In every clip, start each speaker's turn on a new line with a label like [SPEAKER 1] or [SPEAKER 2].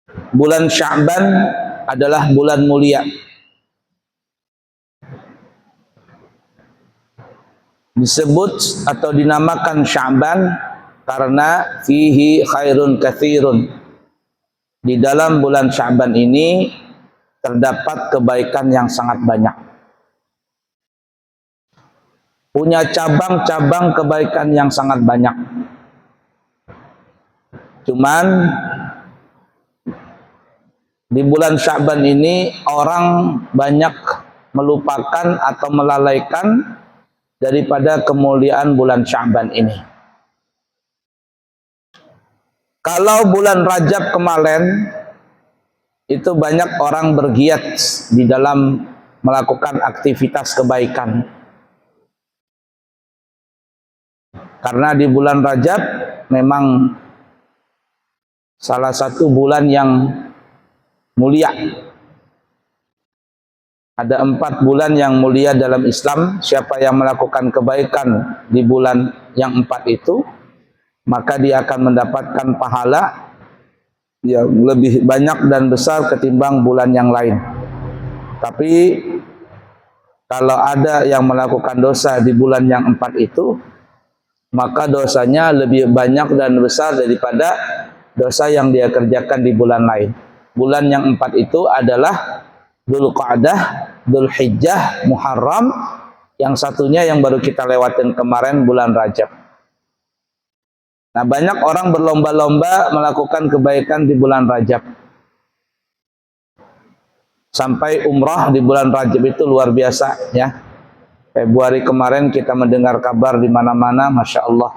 [SPEAKER 1] Bulan Sya'ban adalah bulan mulia. Disebut atau dinamakan Sya'ban karena fihi khairun katsirun. Di dalam bulan Sya'ban ini terdapat kebaikan yang sangat banyak. Punya cabang-cabang kebaikan yang sangat banyak. Cuman di bulan Sya'ban ini orang banyak melupakan atau melalaikan daripada kemuliaan bulan Sya'ban ini. Kalau bulan Rajab kemarin itu banyak orang bergiat di dalam melakukan aktivitas kebaikan. Karena di bulan Rajab memang salah satu bulan yang mulia. Ada 4 bulan yang mulia dalam Islam. Siapa yang melakukan kebaikan di bulan yang 4 itu, maka dia akan mendapatkan pahala yang lebih banyak dan besar ketimbang bulan yang lain. Tapi kalau ada yang melakukan dosa di bulan yang 4 itu, maka dosanya lebih banyak dan besar daripada dosa yang dia kerjakan di bulan lain. Bulan yang 4 itu adalah Dzulqa'dah, Dzulhijjah, Muharram, yang satunya yang baru kita lewatin kemarin bulan Rajab. Nah, banyak orang berlomba-lomba melakukan kebaikan di bulan Rajab. Sampai umrah di bulan Rajab itu luar biasa ya. Februari kemarin kita mendengar kabar di mana-mana, Masya Allah.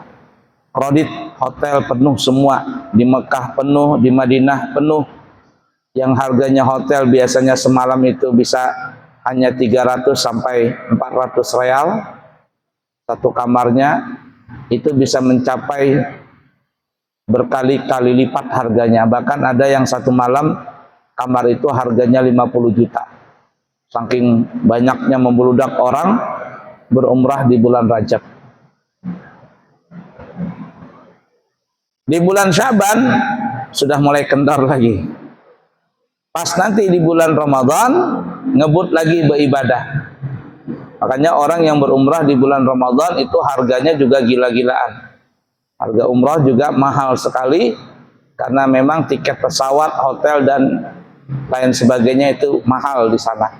[SPEAKER 1] Kredit hotel penuh semua, di Mekah penuh, di Madinah penuh. Yang harganya hotel biasanya semalam itu bisa hanya 300 sampai 400 real satu kamarnya, itu bisa mencapai berkali-kali lipat harganya. Bahkan ada yang satu malam kamar itu harganya 50 juta. Saking banyaknya membludak orang berumrah di bulan Rajab. Di bulan Sya'ban sudah mulai kendor lagi. Pas nanti di bulan Ramadan ngebut lagi beribadah. Makanya orang yang berumrah di bulan Ramadan itu harganya juga gila-gilaan. Harga umrah juga mahal sekali karena memang tiket pesawat, hotel dan lain sebagainya itu mahal di sana.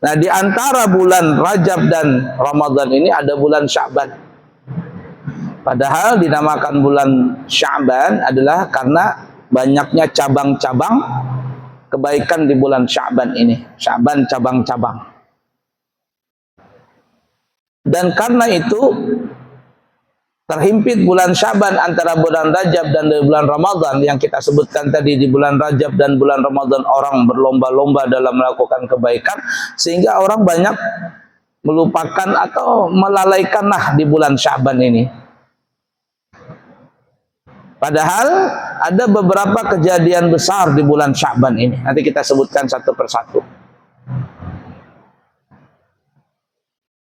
[SPEAKER 1] Nah, di antara bulan Rajab dan Ramadan ini ada bulan Sya'ban. Padahal dinamakan bulan Sya'ban adalah karena banyaknya cabang-cabang kebaikan di bulan Sya'ban ini. Sya'ban cabang-cabang. Dan karena itu terhimpit bulan Sya'ban antara bulan Rajab dan bulan Ramadan yang kita sebutkan tadi. Di bulan Rajab dan bulan Ramadan orang berlomba-lomba dalam melakukan kebaikan, sehingga orang banyak melupakan atau melalaikanlah di bulan Sya'ban ini. Padahal ada beberapa kejadian besar di bulan Sya'ban ini. Nanti kita sebutkan satu persatu.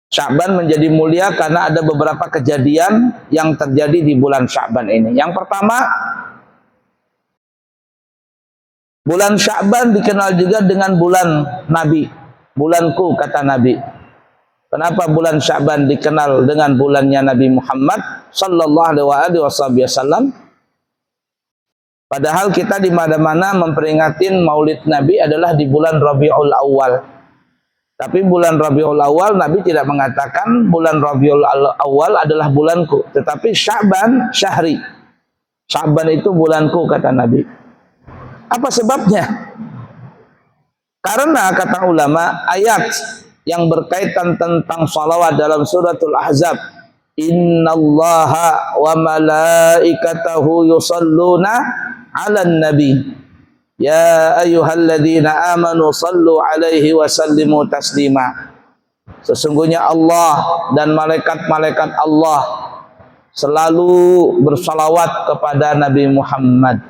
[SPEAKER 1] Sya'ban menjadi mulia karena ada beberapa kejadian yang terjadi di bulan Sya'ban ini. Yang pertama, bulan Sya'ban dikenal juga dengan bulan Nabi. Bulanku, kata Nabi. Kenapa bulan Sya'ban dikenal dengan bulannya Nabi Muhammad sallallahu alaihi wasallam? Padahal kita di mana-mana memperingatin Maulid Nabi adalah di bulan Rabiul Awal. Tapi bulan Rabiul Awal Nabi tidak mengatakan bulan Rabiul Awal adalah bulanku, tetapi Sya'ban syahri. Sya'ban itu bulanku, kata Nabi. Apa sebabnya? Karena kata ulama, ayat yang berkaitan tentang salawat dalam suratul Ahzab, innallaha wa malaikatahu yusalluna 'alan nabi ya ayyuhalladzina amanu sallu 'alaihi wa sallimu taslima. Sesungguhnya Allah dan malaikat-malaikat Allah selalu bersalawat kepada Nabi Muhammad.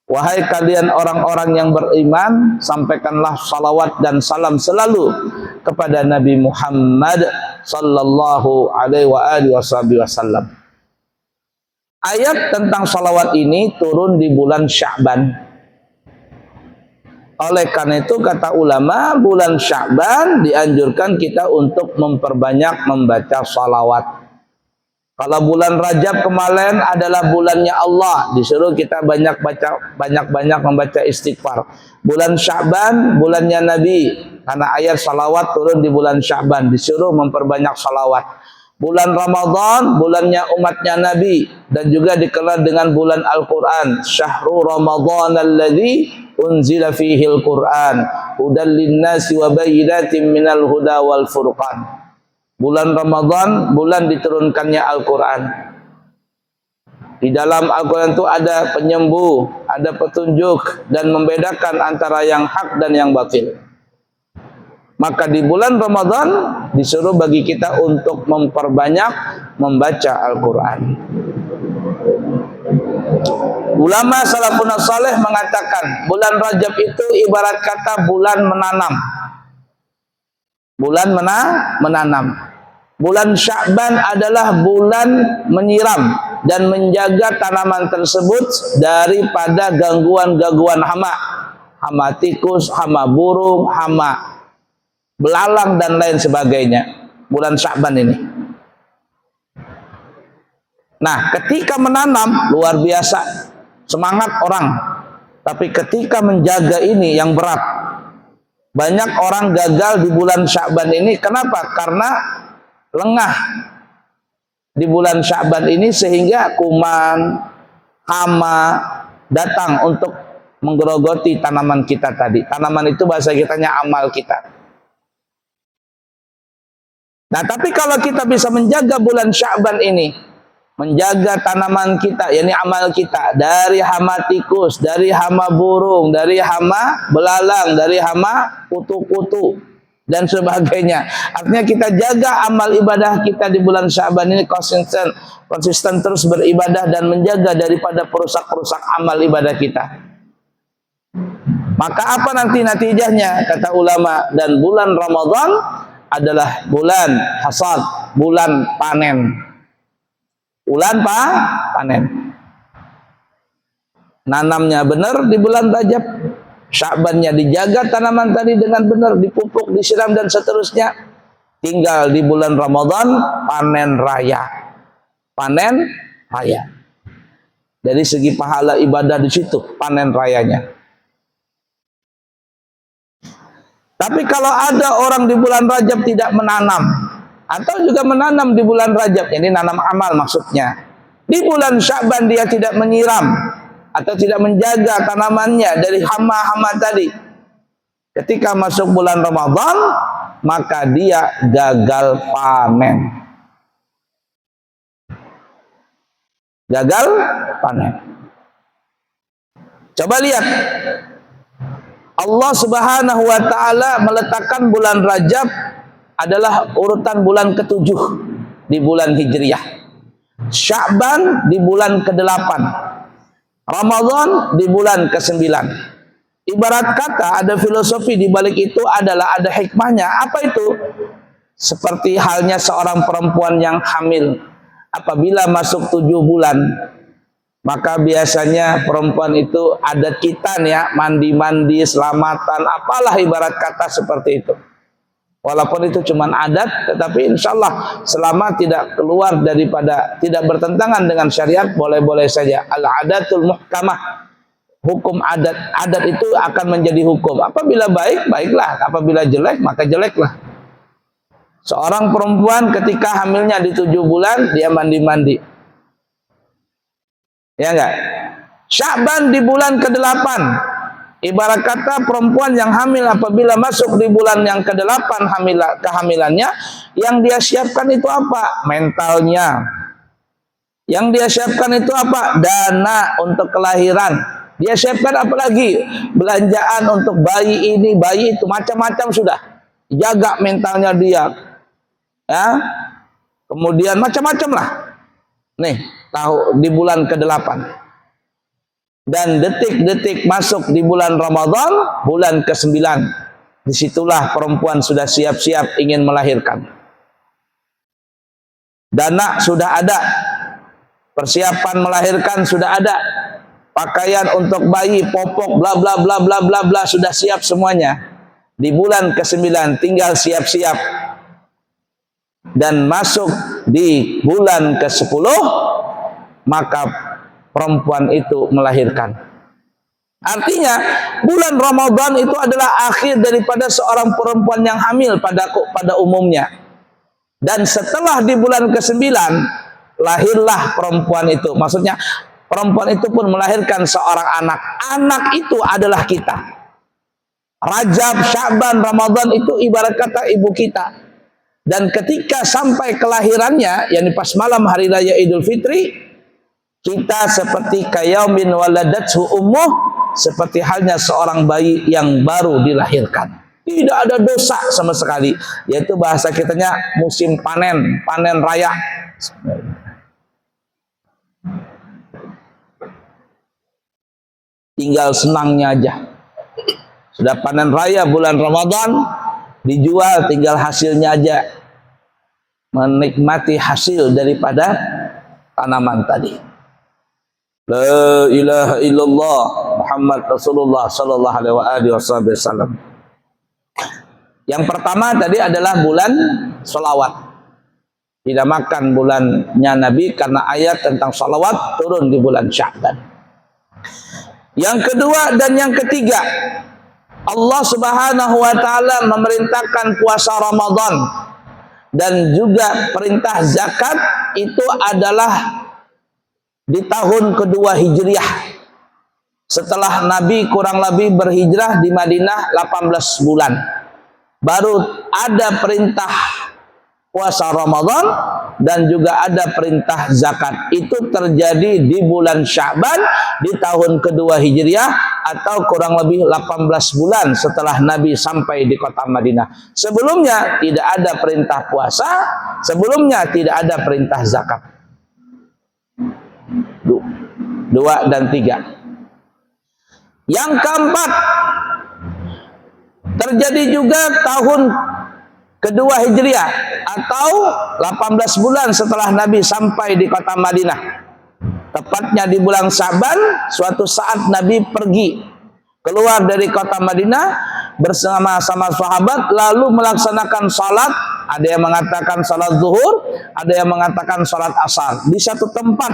[SPEAKER 1] Wahai kalian orang-orang yang beriman, sampaikanlah salawat dan salam selalu kepada Nabi Muhammad sallallahu alaihi wasallam. Ayat tentang salawat ini turun di bulan Sya'ban. Oleh karena itu kata ulama, bulan Sya'ban dianjurkan kita untuk memperbanyak membaca salawat. Kalau bulan Rajab kemarin adalah bulannya Allah, disuruh kita banyak membaca istighfar. Bulan Sya'ban bulannya Nabi, karena ayat salawat turun di bulan Sya'ban, disuruh memperbanyak salawat. Bulan Ramadan bulannya umatnya Nabi dan juga dikenal dengan bulan Al-Quran. Syahrul Ramadan alladzi unzila fihi al-Quran hudan linnasi wa bayyinatin minal huda wal furqan. Bulan Ramadan, bulan diturunkannya Al-Quran. Di dalam Al-Quran itu ada penyembuh, ada petunjuk, dan membedakan antara yang hak dan yang batil. Maka di bulan Ramadan disuruh bagi kita untuk memperbanyak membaca Al-Quran. Ulama salafun saleh mengatakan bulan Rajab itu ibarat kata bulan menanam. Bulan menanam. Bulan Sya'ban adalah bulan menyiram dan menjaga tanaman tersebut daripada gangguan-gangguan hama. Hama tikus, hama burung, hama belalang dan lain sebagainya. Bulan Sya'ban ini. Nah, ketika menanam luar biasa semangat orang. Tapi ketika menjaga ini yang berat. Banyak orang gagal di bulan Sya'ban ini. Kenapa? Karena lengah di bulan Sya'ban ini sehingga kuman, hama datang untuk menggerogoti tanaman kita tadi. Tanaman itu bahasa kitanya amal kita. Nah, tapi kalau kita bisa menjaga bulan Sya'ban ini, menjaga tanaman kita, yakni amal kita, dari hama tikus, dari hama burung, dari hama belalang, dari hama kutu-kutu, dan sebagainya. Artinya kita jaga amal ibadah kita di bulan Sya'ban ini konsisten terus beribadah dan menjaga daripada perusak-perusak amal ibadah kita. Maka apa nanti natijahnya? Kata ulama, dan bulan Ramadan adalah bulan hasad, bulan panen. Bulan panen. Nanamnya benar di bulan Rajab, Sya'bannya dijaga tanaman tadi dengan benar, dipupuk, disiram dan seterusnya. Tinggal di bulan Ramadan panen raya. Panen raya. Dari segi pahala ibadah di situ panen rayanya. Tapi kalau ada orang di bulan Rajab tidak menanam, atau juga menanam di bulan Rajab, ini nanam amal maksudnya. Di bulan Sya'ban dia tidak menyiram atau tidak menjaga tanamannya dari hama-hama tadi. Ketika masuk bulan Ramadan, maka dia gagal panen. Gagal panen. Coba lihat. Allah Subhanahu wa taala meletakkan bulan Rajab adalah urutan bulan ke-7 di bulan Hijriah. Sya'ban di bulan ke-8. Ramadan di bulan ke-9. Ibarat kata ada filosofi di balik itu adalah ada hikmahnya. Apa itu? Seperti halnya seorang perempuan yang hamil. Apabila masuk 7 bulan, maka biasanya perempuan itu ada kitan ya, mandi-mandi, selamatan, apalah ibarat kata seperti itu. Walaupun itu cuma adat, tetapi insya Allah selama tidak keluar daripada, tidak bertentangan dengan syariat, boleh-boleh saja. Al-adatul muhkamah, hukum adat. Adat itu akan menjadi hukum. Apabila baik, baiklah. Apabila jelek, maka jeleklah. Seorang perempuan ketika hamilnya di 7 bulan, dia mandi-mandi. Ya enggak? Sya'ban di bulan ke-8. Ibarat kata perempuan yang hamil apabila masuk di bulan yang ke-8 kehamilannya, yang dia siapkan itu apa? Mentalnya. Yang dia siapkan itu apa? Dana untuk kelahiran. Dia siapkan apa lagi? Belanjaan untuk bayi ini, bayi itu, macam-macam sudah. Jaga mentalnya dia. Ya. Kemudian macam-macam lah. Nih, tahu di bulan ke-8. Dan detik-detik masuk di bulan Ramadan, bulan ke-9. Disitulah perempuan sudah siap-siap ingin melahirkan. Dana sudah ada. persiapan melahirkan sudah ada, pakaian untuk bayi, popok, bla bla bla bla bla bla, sudah siap semuanya. Di bulan ke-9 tinggal siap-siap, dan masuk di bulan ke-10 maka perempuan itu melahirkan. Artinya bulan Ramadan itu adalah akhir daripada seorang perempuan yang hamil pada umumnya. Dan setelah di bulan ke-9 lahirlah perempuan itu. Maksudnya perempuan itu pun melahirkan seorang anak. Anak itu adalah kita. Rajab, Sya'ban, Ramadan itu ibarat kata ibu kita. Dan ketika sampai kelahirannya, yakni pas malam hari raya Idul Fitri, kita seperti kayaumin waladathu ummuh, seperti halnya seorang bayi yang baru dilahirkan. Tidak ada dosa sama sekali. Yaitu bahasa kitanya musim panen, panen raya. Tinggal senangnya aja. Sudah panen raya bulan Ramadan, dijual, tinggal hasilnya aja. Menikmati hasil daripada tanaman tadi. La ilaha illallah Muhammad Rasulullah sallallahu alaihi wasallam. Yang pertama tadi adalah bulan sholawat. Dinamakan bulannya Nabi karena ayat tentang sholawat turun di bulan Sya'ban. Yang kedua dan yang ketiga, Allah Subhanahu wa taala memerintahkan puasa Ramadan dan juga perintah zakat itu adalah di tahun kedua Hijriah. Setelah Nabi kurang lebih berhijrah di Madinah 18 bulan. Baru ada perintah puasa Ramadan dan juga ada perintah zakat. Itu terjadi di bulan Sya'ban di tahun kedua Hijriah atau kurang lebih 18 bulan setelah Nabi sampai di kota Madinah. Sebelumnya tidak ada perintah puasa, sebelumnya tidak ada perintah zakat. 2 dan 3. Yang keempat, terjadi juga tahun kedua Hijriah atau 18 bulan setelah Nabi sampai di kota Madinah. Tepatnya di bulan Sya'ban, suatu saat Nabi pergi keluar dari kota Madinah bersama-sama sahabat lalu melaksanakan salat. Ada yang mengatakan salat zuhur, ada yang mengatakan salat asar di satu tempat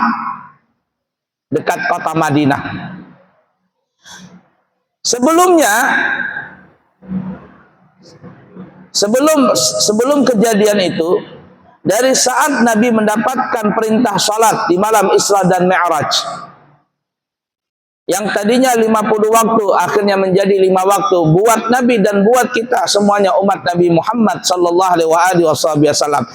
[SPEAKER 1] dekat kota Madinah. Sebelum kejadian itu, dari saat Nabi mendapatkan perintah salat di malam Isra dan Mi'raj, yang tadinya 50 waktu akhirnya menjadi 5 waktu buat Nabi dan buat kita semuanya umat Nabi Muhammad sallallahu alaihi wasallam.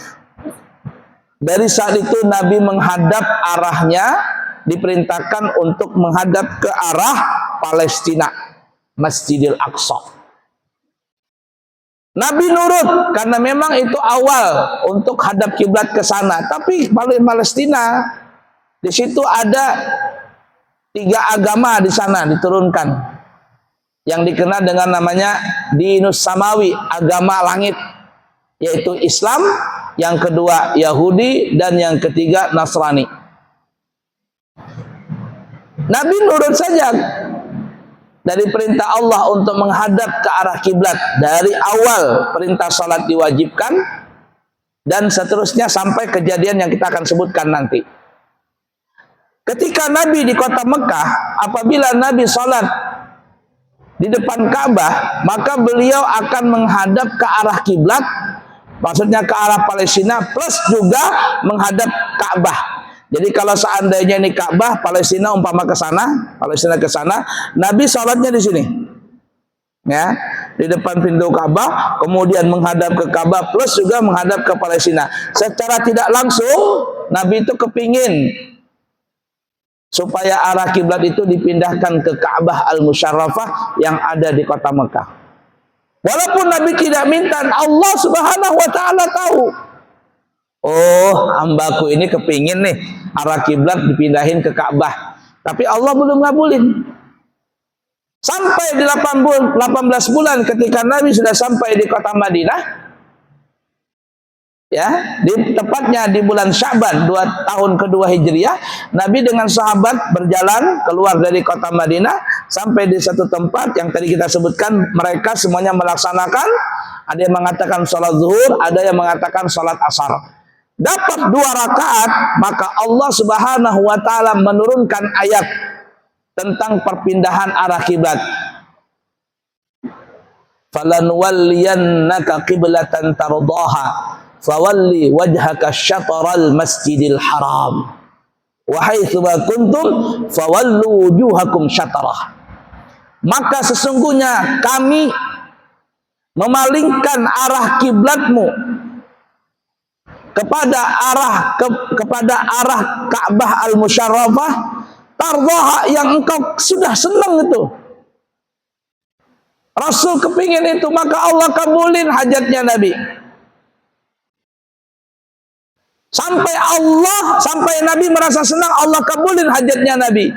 [SPEAKER 1] Dari saat itu Nabi menghadap arahnya, diperintahkan untuk menghadap ke arah Palestina, Masjidil Aqsa. Nabi nurut karena memang itu awal untuk hadap kiblat ke sana. Tapi Palestina di situ ada 3 agama di sana diturunkan, yang dikenal dengan namanya Dinus Samawi, agama langit, yaitu Islam, yang kedua Yahudi, dan yang ketiga Nasrani. Nabi nurut saja dari perintah Allah untuk menghadap ke arah kiblat. Dari awal perintah salat diwajibkan dan seterusnya sampai kejadian yang kita akan sebutkan nanti. Ketika Nabi di kota Mekah, apabila Nabi salat di depan Ka'bah, maka beliau akan menghadap ke arah kiblat, maksudnya ke arah Palestina, plus juga menghadap Ka'bah. Jadi kalau seandainya ini Ka'bah, Palestina umpama ke sana, Palestina ke sana, Nabi salatnya di sini. Ya, di depan pintu Ka'bah, kemudian menghadap ke Ka'bah plus juga menghadap ke Palestina. Secara tidak langsung Nabi itu kepingin supaya arah kiblat itu dipindahkan ke Ka'bah Al-Musyarrafah yang ada di kota Mekah. Walaupun Nabi tidak minta, Allah Subhanahu wa taala tahu. Oh, hambaku ini kepingin nih arah kiblat dipindahin ke Ka'bah. Tapi Allah belum ngabulin. Sampai di 18 bulan ketika Nabi sudah sampai di kota Madinah, Ya, tepatnya di bulan Sya'ban 2 tahun kedua Hijriah, Nabi dengan sahabat berjalan keluar dari kota Madinah sampai di satu tempat yang tadi kita sebutkan. Mereka semuanya melaksanakan, ada yang mengatakan sholat zuhur, ada yang mengatakan sholat asar. Dapat 2 rakaat, maka Allah Subhanahu wa taala menurunkan ayat tentang perpindahan arah kiblat. Falanwalliyannaka qiblatan tardaha fawalli wajhaka syatral masjidil haram wa haitsu ma kuntum fawallu wujuhakum syatrah. Maka sesungguhnya kami memalingkan arah kiblatmu kepada arah Ka'bah al-Musyarrafah tardaha, yang engkau sudah senang itu. Rasul kepingin itu, maka Allah kabulin hajatnya Nabi. Sampai Nabi merasa senang, Allah kabulin hajatnya Nabi.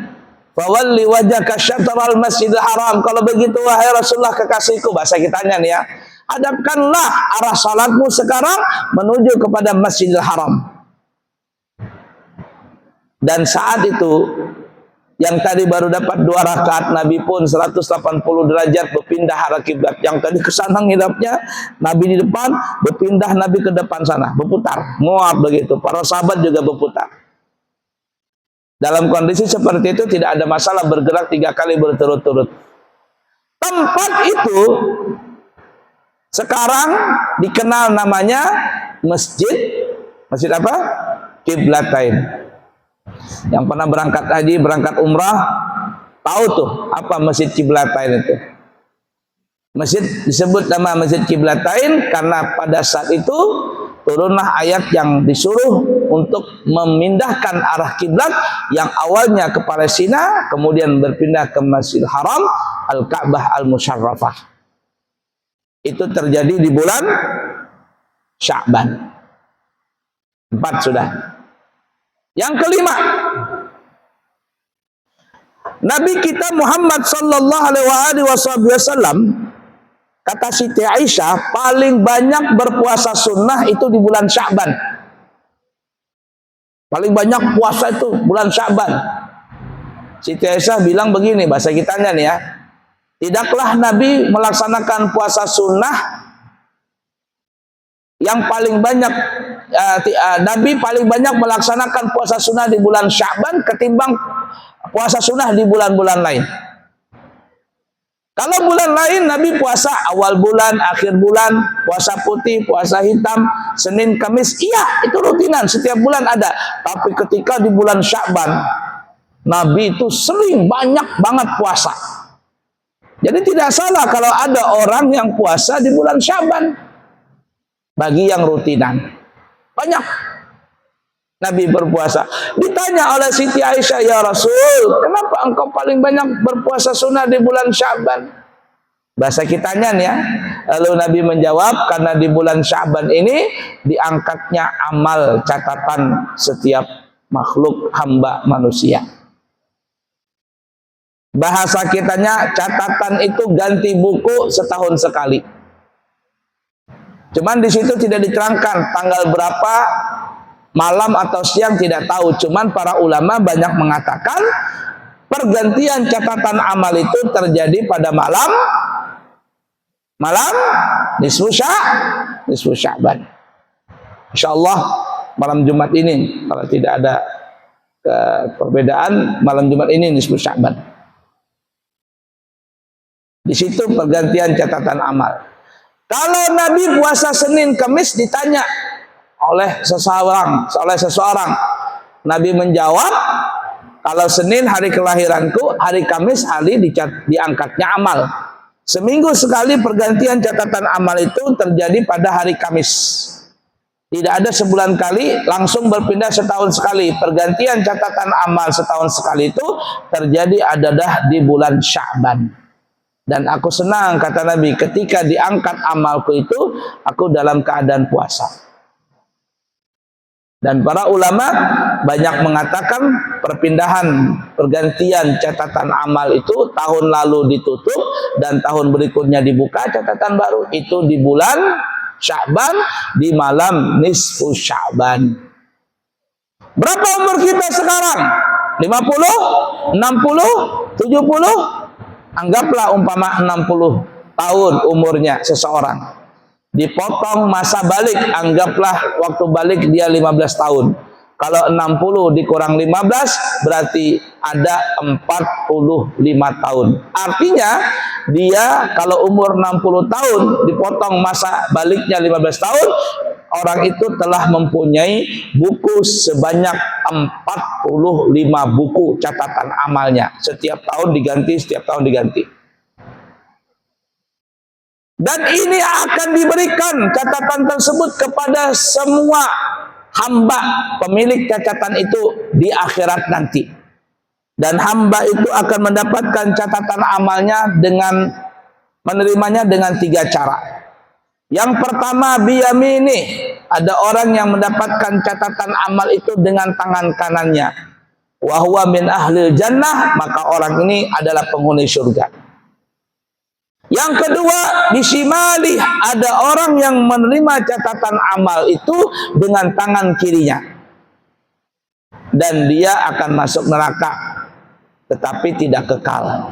[SPEAKER 1] Fawalli wajhaka syatral masjidil haram. Kalau begitu wahai Rasulullah kekasihku, bahasa kitanya nih ya, hadapkanlah arah salatmu sekarang menuju kepada Masjidil Haram. Dan saat itu yang tadi baru dapat 2 rakaat, Nabi pun 180 derajat berpindah arah kiblat. Yang tadi ke sana ngidapnya, Nabi di depan, berpindah Nabi ke depan sana, berputar, nguap begitu. Para sahabat juga berputar. Dalam kondisi seperti itu tidak ada masalah bergerak 3 kali berturut-turut. Tempat itu sekarang dikenal namanya masjid apa? Qiblatain. Yang pernah berangkat haji, berangkat umrah, tahu tuh apa Masjid Qiblatain itu. Masjid disebut nama Masjid Qiblatain karena pada saat itu turunlah ayat yang disuruh untuk memindahkan arah kiblat yang awalnya ke Palestina, kemudian berpindah ke Masjidil Haram, Al-Ka'bah Al-Musyarrafah. Itu terjadi di bulan Sya'ban 4 sudah. Yang kelima, Nabi kita Muhammad sallallahu alaihi wasallam, kata Siti Aisyah, paling banyak berpuasa sunnah itu di bulan Sya'ban. Paling banyak puasa itu bulan Sya'ban. Siti Aisyah bilang begini, bahasa kitanya nih ya, tidaklah Nabi melaksanakan puasa sunnah yang paling banyak, Nabi paling banyak melaksanakan puasa sunnah di bulan Sya'ban ketimbang puasa sunnah di bulan-bulan lain. Kalau bulan lain Nabi puasa awal bulan, akhir bulan, puasa putih, puasa hitam, Senin, Kamis, iya itu rutinan, setiap bulan ada. Tapi ketika di bulan Sya'ban, Nabi itu sering banyak banget puasa. Jadi tidak salah kalau ada orang yang puasa di bulan Sya'ban. Bagi yang rutinan, banyak Nabi berpuasa. Ditanya oleh Siti Aisyah, ya Rasul, kenapa engkau paling banyak berpuasa sunnah di bulan Sya'ban? Bahasa kitanya nih ya. Lalu Nabi menjawab, karena di bulan Sya'ban ini diangkatnya amal catatan setiap makhluk hamba manusia. Bahasa kitanya, catatan itu ganti buku setahun sekali. Cuman di situ tidak diterangkan tanggal berapa, malam atau siang tidak tahu. Cuman para ulama banyak mengatakan pergantian catatan amal itu terjadi pada malam nisfu Sya'ban. Insyaallah malam Jumat ini, kalau tidak ada perbedaan, malam Jumat ini nisfu Sya'ban. Di situ pergantian catatan amal. Kalau Nabi puasa Senin Kamis, ditanya oleh seseorang, Nabi menjawab, kalau Senin hari kelahiranku, hari Kamis hari diangkatnya amal. Seminggu sekali pergantian catatan amal itu terjadi pada hari Kamis. Tidak ada sebulan kali, langsung berpindah setahun sekali. Pergantian catatan amal setahun sekali itu terjadi adalah di bulan Sya'ban. Dan aku senang, kata Nabi, ketika diangkat amalku itu, aku dalam keadaan puasa. Dan para ulama banyak mengatakan pergantian catatan amal itu tahun lalu ditutup dan tahun berikutnya dibuka catatan baru. Itu di bulan Sya'ban, di malam nisfu Sya'ban. Berapa umur kita sekarang? 50? 60? 70? Anggaplah umpama 60 tahun umurnya seseorang. Dipotong masa balik, anggaplah waktu balik dia 15 tahun. Kalau 60 dikurang 15 berarti ada 45 tahun. Artinya dia kalau umur 60 tahun dipotong masa baliknya 15 tahun, orang itu telah mempunyai buku sebanyak 45 buku catatan amalnya. Setiap tahun diganti, setiap tahun diganti. Dan ini akan diberikan catatan tersebut kepada semua hamba pemilik catatan itu di akhirat nanti. Dan hamba itu akan mendapatkan catatan amalnya dengan menerimanya dengan 3 cara. Yang pertama, biyamini, ada orang yang mendapatkan catatan amal itu dengan tangan kanannya. Wa huwa min ahlil jannah, maka orang ini adalah penghuni surga. Yang kedua, bisimali, ada orang yang menerima catatan amal itu dengan tangan kirinya. Dan dia akan masuk neraka, tetapi tidak kekal.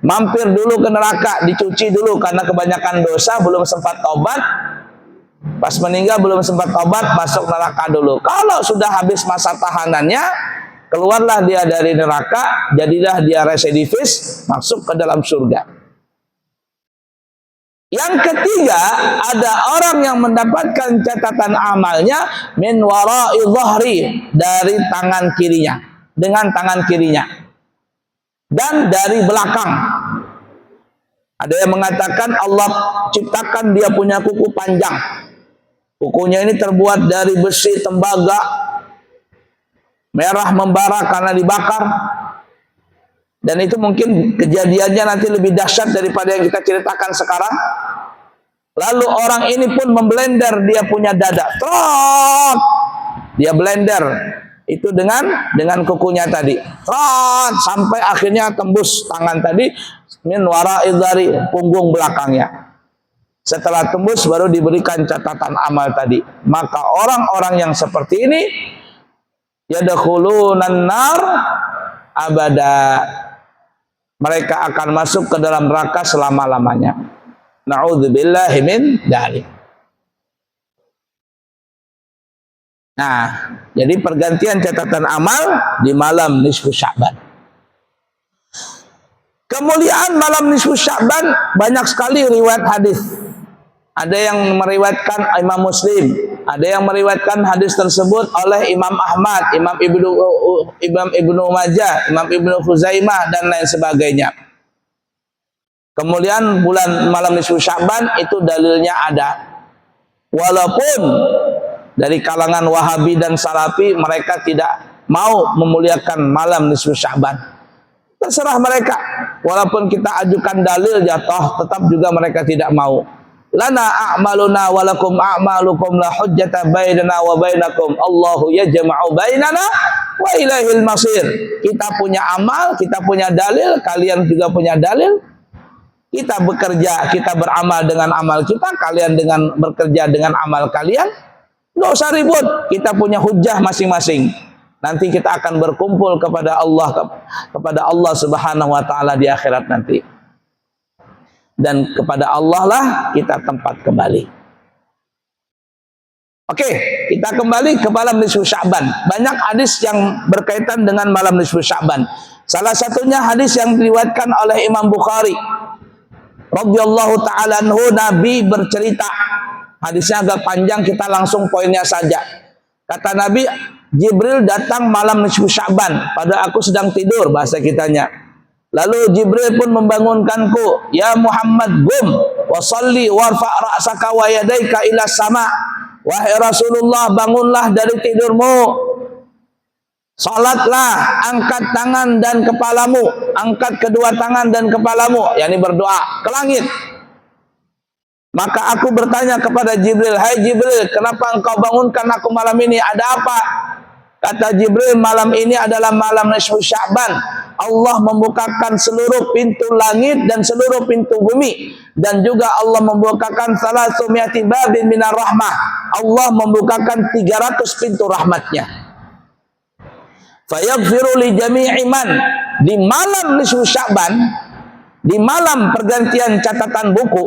[SPEAKER 1] Mampir dulu ke neraka, dicuci dulu karena kebanyakan dosa, belum sempat tobat. Pas meninggal belum sempat tobat, masuk neraka dulu. Kalau sudah habis masa tahanannya, keluarlah dia dari neraka, jadilah dia residivis, masuk ke dalam surga. Yang ketiga, ada orang yang mendapatkan catatan amalnya min wara'i dhahri, dari tangan kirinya, dengan tangan kirinya, dan dari belakang. Ada yang mengatakan Allah ciptakan dia punya kuku panjang. Kukunya ini terbuat dari besi tembaga, merah membara karena dibakar. Dan itu mungkin kejadiannya nanti lebih dahsyat daripada yang kita ceritakan sekarang. Lalu orang ini pun memblender dia punya dada. Trot! Dia blender itu dengan kukunya tadi. Trot! Sampai akhirnya tembus tangan tadi min wara'i dhari, punggung belakangnya. Setelah tembus baru diberikan catatan amal tadi. Maka orang-orang yang seperti ini yadkhulunan nar abada. Mereka akan masuk ke dalam neraka selama-lamanya. Na'udzubillahi min dzalik. Nah, jadi pergantian catatan amal di malam nisfu Sya'ban. Kemuliaan malam nisfu Sya'ban banyak sekali riwayat hadis. Ada yang meriwayatkan Imam Muslim, ada yang meriwayatkan hadis tersebut oleh Imam Ahmad, Imam Ibnu Majah, Imam Ibnu Khuzaimah dan lain sebagainya. Kemuliaan bulan malam nisfu Sya'ban itu dalilnya ada. Walaupun dari kalangan Wahabi dan Salafi mereka tidak mau memuliakan malam nisfu Sya'ban. Terserah mereka. Walaupun kita ajukan dalil jatuh, tetap juga mereka tidak mau. Lana a'maluna walakum a'malukum la hujjata bainana wa bainakum Allahu yajma'u bainana wa ilaihil masir. Kita punya amal, kita punya dalil, kalian juga punya dalil. Kita bekerja, kita beramal dengan amal kita, kalian dengan bekerja dengan amal kalian. Nggak usah ribut, kita punya hujjah masing-masing. Nanti kita akan berkumpul kepada Allah Subhanahu wa taala di akhirat nanti. Dan kepada Allah lah kita tempat kembali. Oke, kita kembali ke malam nisfu Sya'ban. Banyak hadis yang berkaitan dengan malam nisfu Sya'ban. Salah satunya hadis yang diriwayatkan oleh Imam Bukhari radhiyallahu ta'ala anhu. Nabi bercerita, hadisnya agak panjang, kita langsung poinnya saja. Kata Nabi, Jibril datang malam nisfu Sya'ban pada aku sedang tidur, bahasa kitanya. Lalu Jibril pun membangunkanku, ya Muhammad, gum wa salli warfa' ra'saka wa yadaika ila sama. Wahai Rasulullah, bangunlah dari tidurmu, salatlah, angkat tangan dan kepalamu, angkat kedua tangan dan kepalamu, yakni berdoa ke langit. Maka aku bertanya kepada Jibril, hai Jibril, kenapa engkau bangunkan aku malam ini, ada apa? Kata Jibril, malam ini adalah malam nisfu Sya'ban. Allah membukakan seluruh pintu langit dan seluruh pintu bumi, dan juga Allah membukakan salasumiyati babin minar rahmah. Allah membukakan 300 pintu rahmatnya. Fayaghfiru li jami'i man, di malam nisfu Sya'ban, di malam pergantian catatan buku,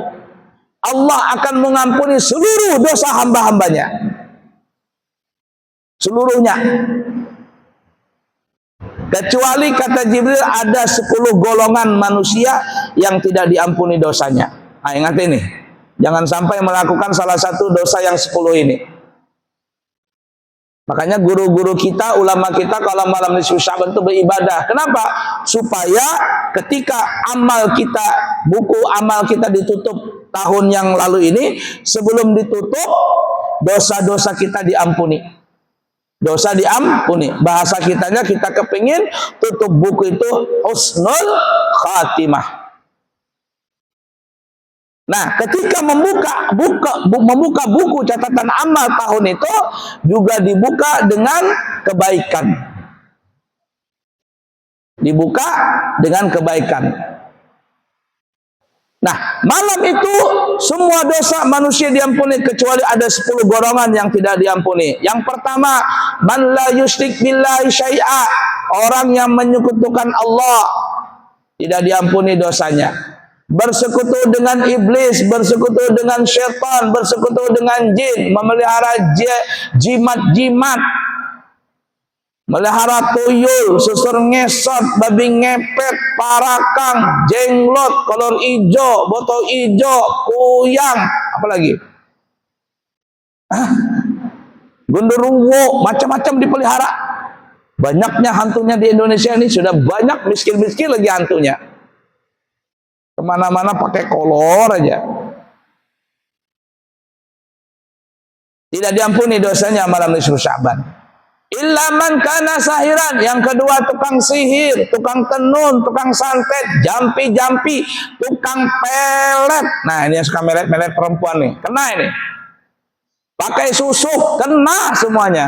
[SPEAKER 1] Allah akan mengampuni seluruh dosa hamba-hambanya, seluruhnya. Kecuali kata Jibril ada 10 golongan manusia yang tidak diampuni dosanya. Nah, ingat ini, jangan sampai melakukan salah satu dosa yang 10 ini. Makanya guru-guru kita, ulama kita kalau malam nisfu Sya'ban itu beribadah. Kenapa? Supaya ketika amal kita, buku amal kita ditutup tahun yang lalu ini, sebelum ditutup, dosa-dosa kita diampuni. Dosa diampuni. Bahasa kitanya, kita kepingin tutup buku itu husnul khatimah. Nah, ketika membuka buku catatan amal tahun itu juga dibuka dengan kebaikan. Dibuka dengan kebaikan. Nah, malam itu semua dosa manusia diampuni kecuali ada 10 golongan yang tidak diampuni. Yang pertama, man la yusyrik billahi syai'a, orang yang menyekutukan Allah, tidak diampuni dosanya. Bersekutu dengan iblis, bersekutu dengan syaitan, bersekutu dengan jin, memelihara jimat-jimat, melihara tuyul, susur ngesot, babi ngepet, parakang, jenglot, kolor ijo, botol ijo, kuyang, apalagi genderuwo, macam-macam dipelihara. Banyaknya hantunya di Indonesia ini, sudah banyak miskin-miskin lagi hantunya. Kemana-mana pakai kolor aja. Tidak diampuni dosanya malam nisfu Sya'ban. Illa man kana sahiran. Yang kedua, tukang sihir, tukang tenun, tukang santet, jampi-jampi, tukang pelet. Nah, ini yang suka melet-melet perempuan nih, kena ini. Pakai susuk, kena semuanya.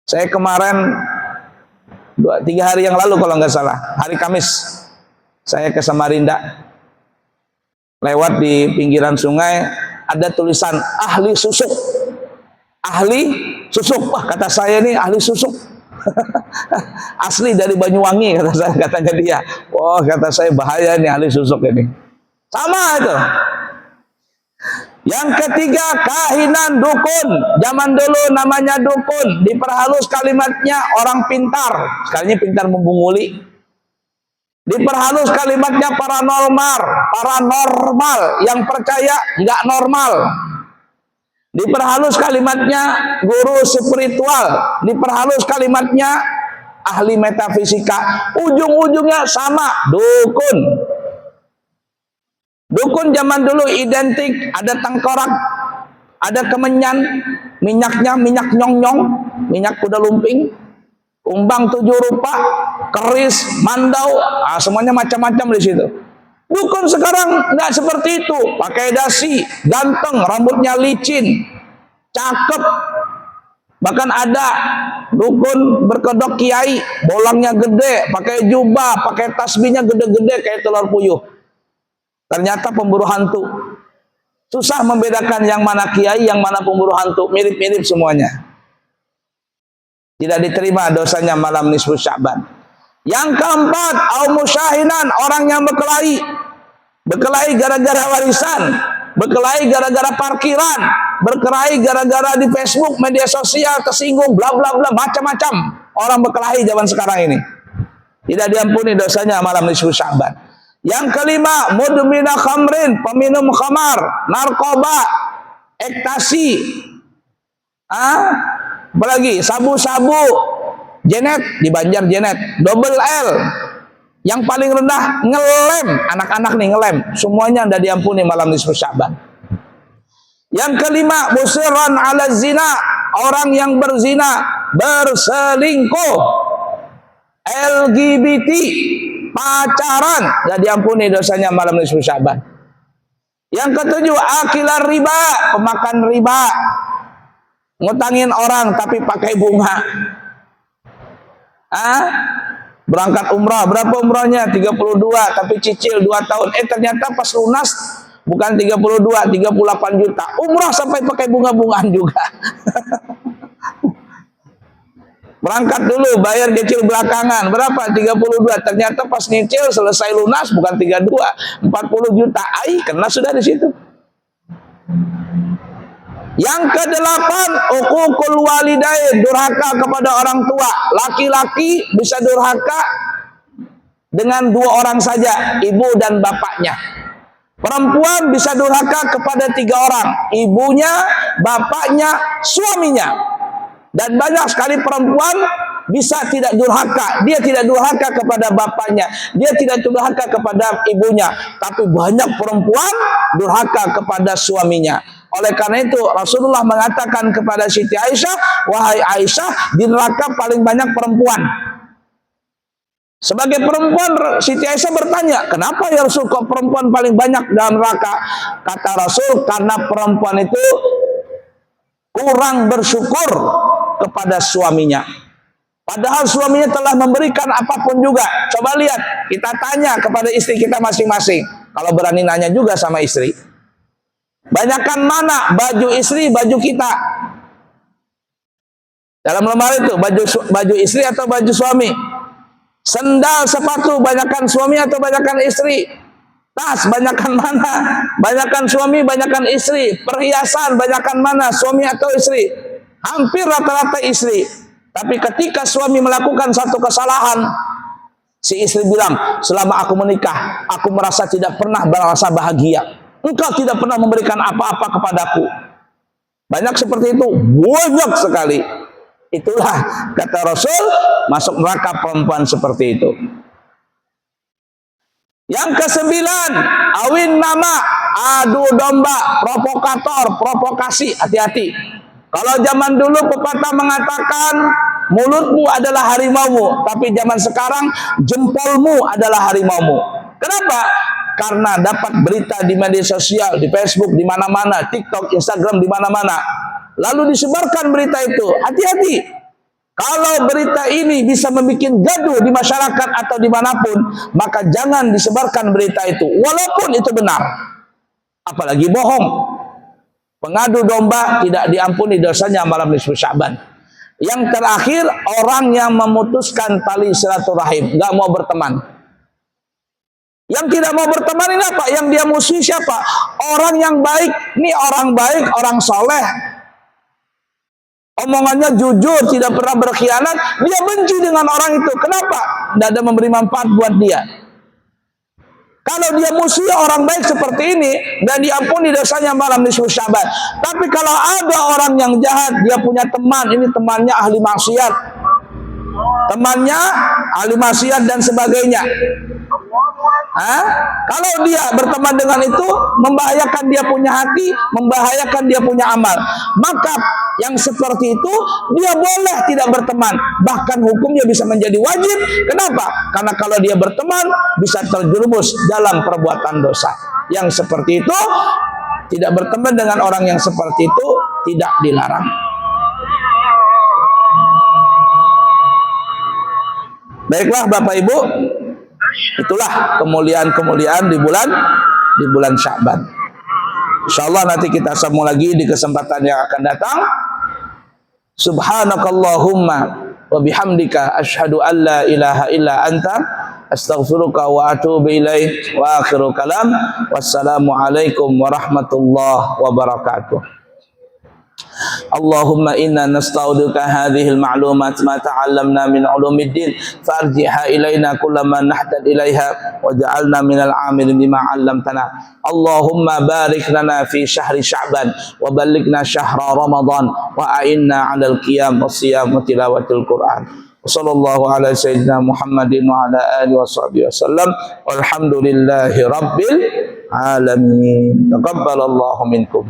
[SPEAKER 1] Saya kemarin 2-3 hari yang lalu kalau nggak salah, hari Kamis, saya ke Samarinda, lewat di pinggiran sungai, ada tulisan ahli susuk. Ahli susuk. Wah, kata saya ini ahli susuk. Asli dari Banyuwangi, kata saya, katanya dia. Wah, kata saya bahaya nih ahli susuk ini. Sama itu. Yang ketiga, kahinan, dukun. Zaman dulu namanya dukun, diperhalus kalimatnya orang pintar. Sekalinya pintar membunguli. Diperhalus kalimatnya paranormal, yang percaya nggak normal. Diperhalus kalimatnya guru spiritual, diperhalus kalimatnya ahli metafisika. Ujung-ujungnya sama, dukun. Dukun zaman dulu identik, ada tengkorak, ada kemenyan, minyaknya minyak nyong-nyong, minyak kuda lumping, kumbang 7 rupa, keris, mandau, semuanya macam-macam di situ. Dukun sekarang nggak seperti itu, pakai dasi, ganteng, rambutnya licin, cakep. Bahkan ada dukun berkedok kiai, bolangnya gede, pakai jubah, pakai tasbihnya gede-gede kayak telur puyuh. Ternyata pemburu hantu. Susah membedakan yang mana kiai, yang mana pemburu hantu, mirip-mirip semuanya. Tidak diterima dosanya malam nisfu Sya'ban. Yang keempat, au musyahinan, orang yang berkelahi. Berkelahi gara-gara warisan, berkelahi gara-gara parkiran, berkelahi gara-gara di Facebook, media sosial, tersinggung, bla bla bla, macam-macam. Orang berkelahi zaman sekarang ini. Tidak diampuni dosanya malam nisfu Sya'ban. Yang kelima, mudmina khamrin, peminum khamar, narkoba, ekstasi. Apalagi sabu-sabu, jenet, di Banjar jenet, double L. Yang paling rendah ngelem, anak-anak nih ngelem, semuanya tidak diampuni malam nisfu Sya'ban. Yang kelima, musirran ala zina, orang yang berzina, berselingkuh, LGBT, pacaran, tidak diampuni dosanya malam nisfu Sya'ban. Yang ketujuh, akilan riba, pemakan riba, ngutangin orang tapi pakai bunga. Berangkat umrah, berapa umrahnya? 32, tapi cicil 2 tahun. Ternyata pas lunas bukan 32, 38 juta. Umrah sampai pakai bunga-bungaan juga. Berangkat dulu, bayar cicil belakangan. Berapa? 32. Ternyata pas nyicil selesai lunas bukan 32, 40 juta. Kena sudah di situ. Yang ke-8, uququl walidain, durhaka kepada orang tua. Laki-laki bisa durhaka dengan 2 orang saja, ibu dan bapaknya. Perempuan bisa durhaka kepada 3 orang, ibunya, bapaknya, suaminya. Dan banyak sekali perempuan bisa tidak durhaka. Dia tidak durhaka kepada bapaknya, dia tidak durhaka kepada ibunya. Tapi banyak perempuan durhaka kepada suaminya. Oleh karena itu Rasulullah mengatakan kepada Siti Aisyah, wahai Aisyah, di neraka paling banyak perempuan. Sebagai perempuan, Siti Aisyah bertanya, kenapa ya Rasul kok perempuan paling banyak dalam neraka? Kata Rasul, karena perempuan itu kurang bersyukur kepada suaminya. Padahal suaminya telah memberikan apapun juga. Coba lihat, kita tanya kepada istri kita masing-masing. Kalau berani nanya juga sama istri. Banyakan mana baju istri, baju kita? Dalam lemari itu, baju istri atau baju suami? Sendal, sepatu, banyakan suami atau banyakan istri? Tas, banyakan mana? Banyakan suami, banyakan istri. Perhiasan, banyakan mana? Suami atau istri? Hampir rata-rata istri. Tapi ketika suami melakukan satu kesalahan, si istri bilang, selama aku menikah, aku merasa tidak pernah merasa bahagia. Engkau tidak pernah memberikan apa-apa kepadaku. Banyak seperti itu, banyak sekali. Itulah kata Rasul, masuk neraka perempuan seperti itu. Yang ke-9, awin nama, adu domba, provokator, provokasi, hati-hati. Kalau zaman dulu pepatah mengatakan mulutmu adalah harimaumu, tapi zaman sekarang jempolmu adalah harimaumu. Kenapa? Karena dapat berita di media sosial, di Facebook, di mana-mana, TikTok, Instagram, di mana-mana. Lalu disebarkan berita itu. Hati-hati. Kalau berita ini bisa membuat gaduh di masyarakat atau dimanapun, maka jangan disebarkan berita itu, walaupun itu benar. Apalagi bohong. Pengadu domba tidak diampuni dosanya malam nisfu Sya'ban. Yang terakhir, orang yang memutuskan tali silaturahim, nggak mau berteman. Yang tidak mau berteman ini apa? Yang dia musuh siapa? Orang yang baik. Ini orang baik, orang soleh. Omongannya jujur, tidak pernah berkhianat. Dia benci dengan orang itu. Kenapa? Tidak ada memberi manfaat buat dia. Kalau dia musuh orang baik seperti ini, dan diampuni dosanya malam nisfu Sya'ban. Tapi kalau ada orang yang jahat, dia punya teman, ini temannya ahli maksiat, temannya ahli maksiat dan sebagainya. Kalau dia berteman dengan itu, membahayakan dia punya hati, membahayakan dia punya amal, maka yang seperti itu dia boleh tidak berteman, bahkan hukumnya bisa menjadi wajib. Kenapa? Karena kalau dia berteman bisa terjerumus dalam perbuatan dosa. Yang seperti itu, tidak berteman dengan orang yang seperti itu tidak dilarang. Baiklah Bapak Ibu, itulah kemuliaan-kemuliaan di bulan Sya'ban. Insyaallah nanti kita sambung lagi di kesempatan yang akan datang. Subhanakallahumma wa bihamdika asyhadu an la ilaha illa anta astaghfiruka wa atubu ilaik. Wa akhiru kalam, wassalamu alaikum warahmatullahi wabarakatuh. Allahumma inna nasta'uduka hadhil ma'lumat ma ta'allamna min ulumiddin farjiha ilayna kullama nahtad ilayha waj'alna minal 'amilin bima 'allamtana. Allahumma barik lana fi syahri Sya'ban wa ballighna syahra Ramadan wa a'inna 'alal qiyam wassiyam wa tilawatil Qur'an. Wassallallahu ala sayyidina Muhammadin wa ala alihi washabihi wasallam walhamdulillahi rabbil alamin. Taqabbalallahu minkum.